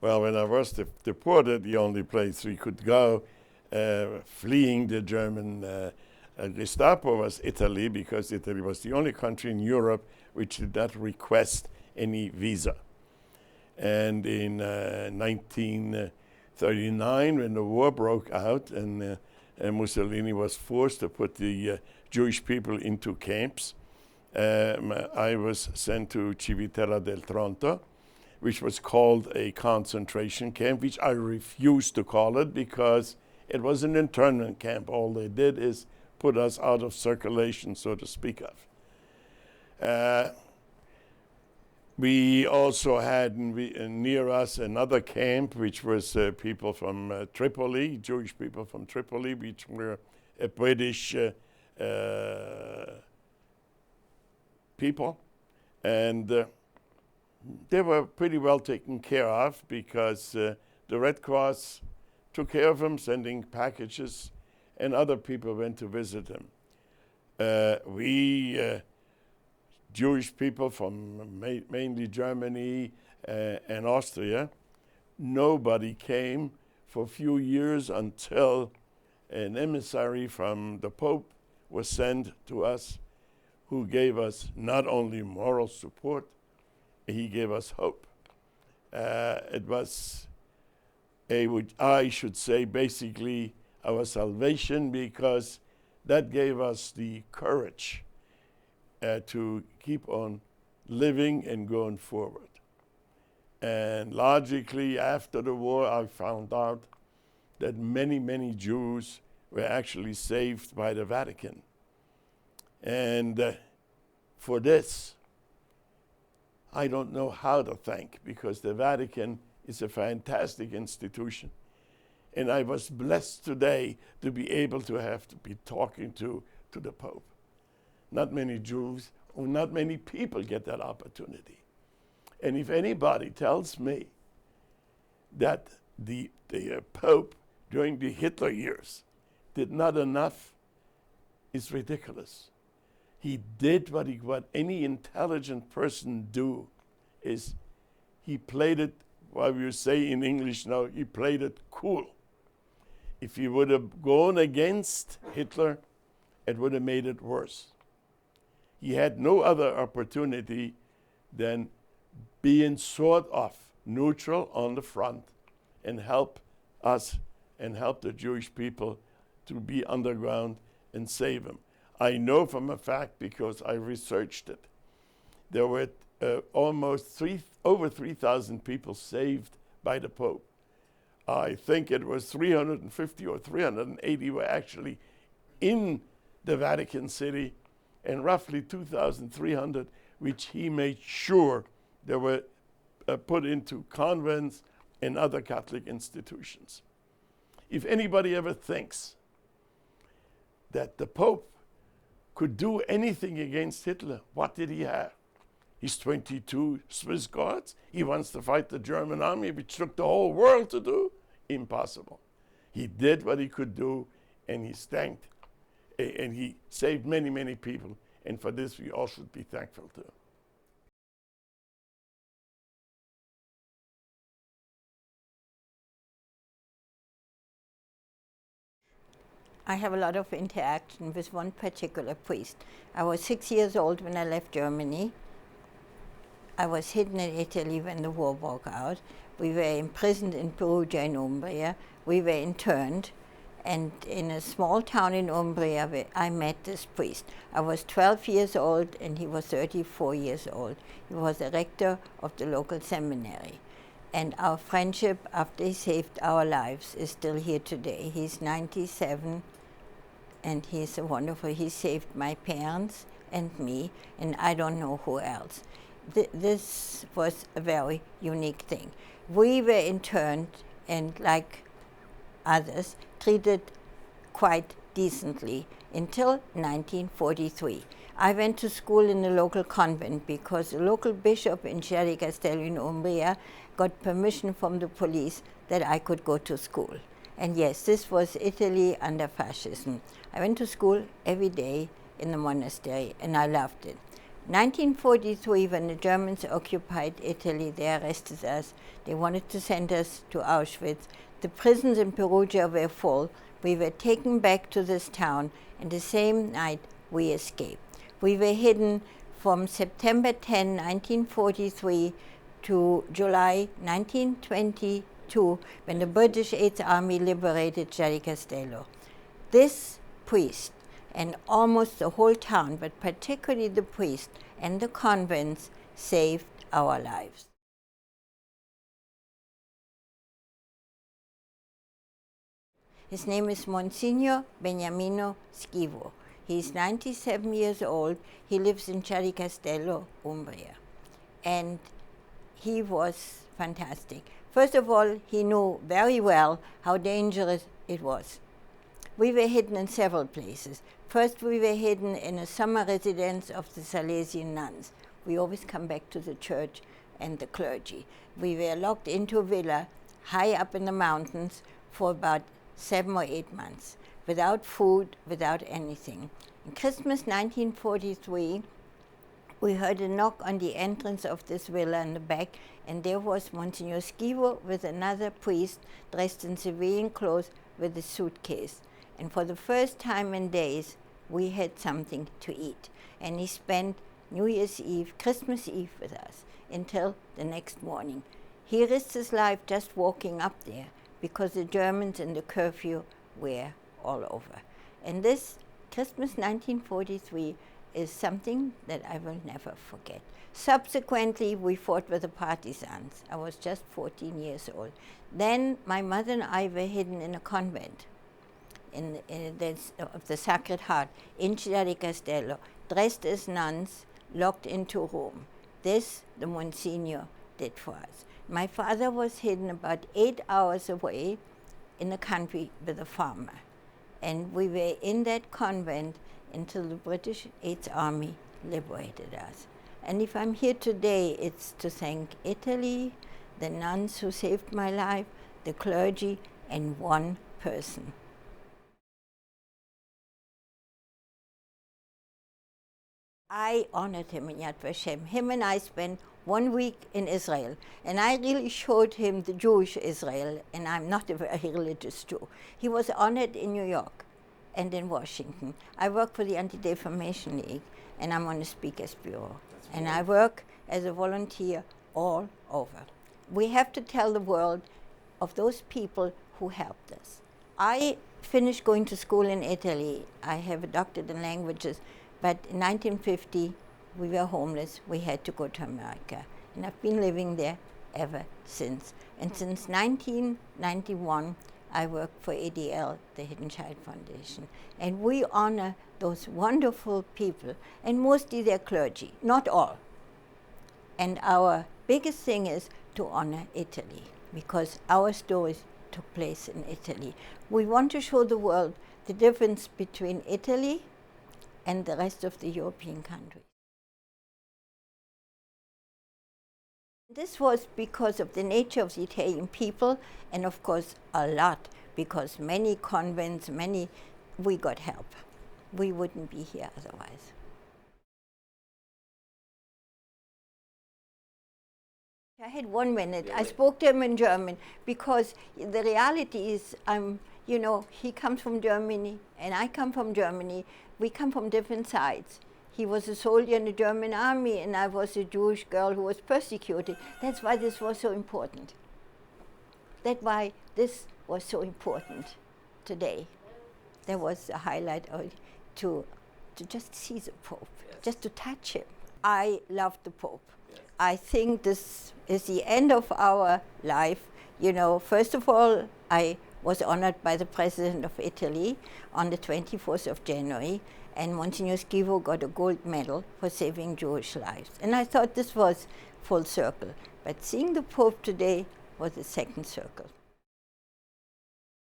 Well, when I was deported, the only place we could go, fleeing the German Gestapo, was Italy, because Italy was the only country in Europe which did not request any visa. And in 1939, when the war broke out and Mussolini was forced to put the Jewish people into camps, I was sent to Civitella del Tronto, which was called a concentration camp, which I refused to call it because it was an internment camp. All they did is put us out of circulation, so to speak of. We also had near us another camp, which was people from Tripoli, Jewish people from Tripoli, which were British people. And they were pretty well taken care of because the Red Cross took care of them, sending packages, and other people went to visit them. We Jewish people from mainly Germany and Austria, nobody came for a few years until an emissary from the Pope was sent to us, who gave us not only moral support, he gave us hope. It was, I should say, basically our salvation, because that gave us the courage to keep on living and going forward. And logically, after the war, I found out that many, many Jews were actually saved by the Vatican. And for this, I don't know how to thank, because the Vatican is a fantastic institution. And I was blessed today to be able to be talking to the Pope. Not many Jews, or not many people get that opportunity. And if anybody tells me that the Pope during the Hitler years did not enough, it's ridiculous. He did what any intelligent person do, is he played it, what we say in English now, he played it cool. If he would have gone against Hitler, it would have made it worse. He had no other opportunity than being sort of neutral on the front and help us and help the Jewish people to be underground and save them. I know from a fact, because I researched it, there were almost over 3,000 people saved by the Pope. I think it was 350 or 380 were actually in the Vatican City, and roughly 2,300 which he made sure they were put into convents and other Catholic institutions. If anybody ever thinks that the Pope could do anything against Hitler, what did he have? His 22 Swiss guards? He wants to fight the German army, which took the whole world to do? Impossible. He did what he could do, and he thanked, and he saved many, many people. And for this, we all should be thankful to. I have a lot of interaction with one particular priest. I was 6 years old when I left Germany. I was hidden in Italy when the war broke out. We were imprisoned in Perugia in Umbria. We were interned. And in a small town in Umbria, I met this priest. I was 12 years old and he was 34 years old. He was the rector of the local seminary. And our friendship, after he saved our lives, is still here today. He's 97 and he's wonderful. He saved my parents and me, and I don't know who else. This was a very unique thing. We were interned and, like others, treated quite decently until 1943. I went to school in a local convent because the local bishop in Cerri Castello in Umbria got permission from the police that I could go to school. And yes, this was Italy under fascism. I went to school every day in the monastery and I loved it. 1943, when the Germans occupied Italy, they arrested us. They wanted to send us to Auschwitz. The prisons in Perugia were full. We were taken back to this town, and the same night we escaped. We were hidden from September 10, 1943 to July 1922, when the British Eighth Army liberated Chiari Castello. This priest and almost the whole town, but particularly the priest and the convents, saved our lives. His name is Monsignor Beniamino Schivo. He's 97 years old. He lives in Chiari Castello, Umbria. And he was fantastic. First of all, he knew very well how dangerous it was. We were hidden in several places. First, we were hidden in a summer residence of the Salesian nuns. We always come back to the church and the clergy. We were locked into a villa high up in the mountains for about 7 or 8 months, without food, without anything. In Christmas 1943, we heard a knock on the entrance of this villa in the back, and there was Monsignor Schivo with another priest dressed in civilian clothes with a suitcase. And for the first time in days, we had something to eat. And he spent New Year's Eve, Christmas Eve with us until the next morning. He risked his life just walking up there because the Germans and the curfew were all over. And this Christmas 1943 is something that I will never forget. Subsequently, we fought with the partisans. I was just 14 years old. Then my mother and I were hidden in a convent of the Sacred Heart in Chiari Castello, dressed as nuns, locked into a room. This the Monsignor did for us. My father was hidden about 8 hours away in the country with a farmer. And we were in that convent until the British Eighth Army liberated us. And if I'm here today, it's to thank Italy, the nuns who saved my life, the clergy, and one person. I honored him in Yad Vashem. Him and I spent 1 week in Israel, and I really showed him the Jewish Israel, and I'm not a very religious Jew. He was honored in New York and in Washington. I work for the Anti-Defamation League, and I'm on the Speakers Bureau. And I work as a volunteer all over. We have to tell the world of those people who helped us. I finished going to school in Italy. I have a doctorate in languages, but in 1950, we were homeless. We had to go to America. And I've been living there ever since. And since 1991, I work for ADL, the Hidden Child Foundation. And we honor those wonderful people, and mostly they're clergy, not all. And our biggest thing is to honor Italy, because our stories took place in Italy. We want to show the world the difference between Italy and the rest of the European countries. This was because of the nature of the Italian people, and of course a lot, because many convents, we got help. We wouldn't be here otherwise. I had 1 minute. I spoke to him in German, because the reality is, he comes from Germany and I come from Germany. We come from different sides. He was a soldier in the German army, and I was a Jewish girl who was persecuted. That's why this was so important. That's why this was so important today. There was a highlight to just see the Pope, just to touch him. I love the Pope. I think this is the end of our life. First of all, I was honored by the President of Italy on the 24th of January, and Monsignor Schivo got a gold medal for saving Jewish lives. And I thought this was full circle. But seeing the Pope today was the second circle.